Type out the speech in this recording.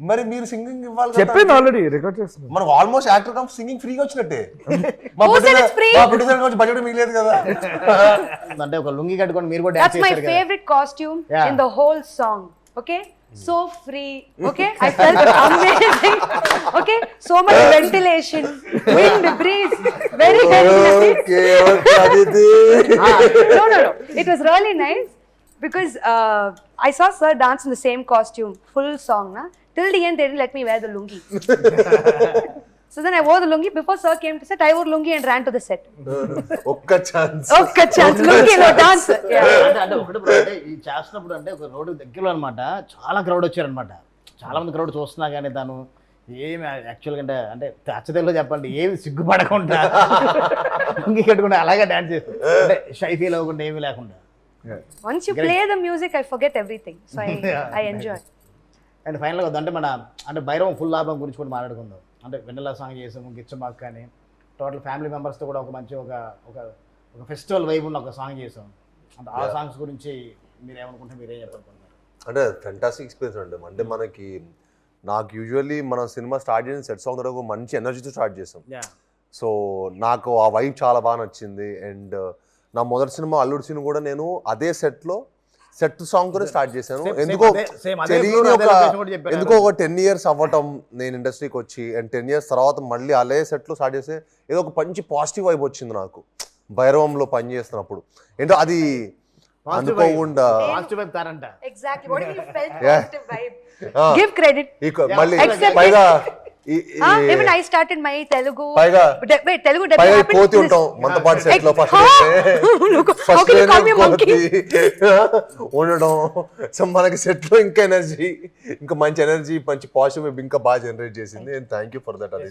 మరి మీరు సింగింగ్ ఇవ్వాలి కదా. చెప్పాను ఆల్రెడీ, రికార్డ్ చేస్తున్నాను. మనకు ఆల్మోస్ట్ యాక్టర్ కమ్ సింగింగ్ ఫ్రీగా వచ్చినట్టే. మా Who said it's free? Producer కొంచెం బడ్జెట్ మిగిలేదు కదా. అంటే ఒక లుంగి కట్టుకొని మీరు కూడా That's డాన్స్ my చేశారు కదా. favorite costume Yeah. in the whole song. Okay? So free. Okay? I felt amazing. Okay? So much ventilation, wind, breeze. Very, very nice. Okay okay Aditi. No. It was really nice because I saw sir dance in the same costume, full song. Na? Till the end, they didn't let me wear the lungi. So then I wore the lungi. Before sir came to set, I wore lungi and ran to the set. ఒక్క chance. Okay, chance. Lungi no dance. Yeah. అంటే ఒకటి bro, అంటే ఈ చేస్తున్నప్పుడు అంటే ఒక road దగ్గరలో అనమాట చాలా క్రౌడ్ వచ్చారనమాట. చాలా మంది క్రౌడ్ చూస్తున్నా కానీ తను ఏమి యాక్చువల్గా అంటే అచ్చతెల్లో చెప్పండి ఏమి సిగ్గుపడకుండా లుంగి కట్టుకుంటే అలాగే డాన్స్ చేస్తాను, అంటే షై ఫీల్ అవ్వకుండా ఏమీ లేకుండా. Once you play the music, I forget everything. So I enjoy. And ఫైనల్గా అంటే మన అంటే భైరవం ఫుల్ ఆల్బమ్ గురించి కూడా మాట్లాడుకుందాం. అంటే వెన్నెల సాంగ్ చేసాము, గిచ్చమాక్ కానీ టోటల్ ఫ్యామిలీ మెంబర్స్తో కూడా ఒక మంచి ఒక ఫెస్టివల్ వైబ్ ఉన్న ఒక సాంగ్ చేసాం. అంటే ఆ సాంగ్స్ గురించి మీరు ఏమనుకుంటే మీరేం చెప్పాలనుకుంటున్నారు? అంటే ఫెంటాస్టిక్ ఎక్స్పీరియన్స్ అండి. అంటే మనకి నాకు యూజువల్లీ మన సినిమా స్టార్ట్ చేసిన సెట్ సాంగ్ ఒక మంచి ఎనర్జీతో స్టార్ట్ చేసాం. సో నాకు ఆ వైబ్ చాలా బాగా నచ్చింది. అండ్ నా మొదటి సినిమా అల్లుడు సినిమా కూడా నేను అదే సెట్ సాంగ్ కూడా స్టార్ట్ చేశాను. ఎందుకో తెలియని ఎందుకో ఒక 10 years అవ్వటం నేను ఇండస్ట్రీకి వచ్చి, అండ్ 10 years తర్వాత మళ్ళీ అదే సెట్లో స్టార్ట్ చేస్తే ఏదో ఒక మంచి పాజిటివ్ వైబ్ వచ్చింది నాకు భైరవంలో పని చేస్తున్నప్పుడు. ఏంటో అది అనుకోకుండా Exactly. What do you felt? Positive vibe. Give credit. మళ్ళీ Accept పైగా even I started my Telugu. Wait, Telugu debut పైగా happened. కోతి ఉంటాం మంతపాటి సెట్ లో first How can you call me a monkey? ఉండడం. సో మనకి సెట్ లో ఇంకా ఎనర్జీ, ఇంకా మంచి ఎనర్జీ, మంచి పాజిటివ్ ఇంకా బాగా జనరేట్ చేసింది. And thank you for that. అది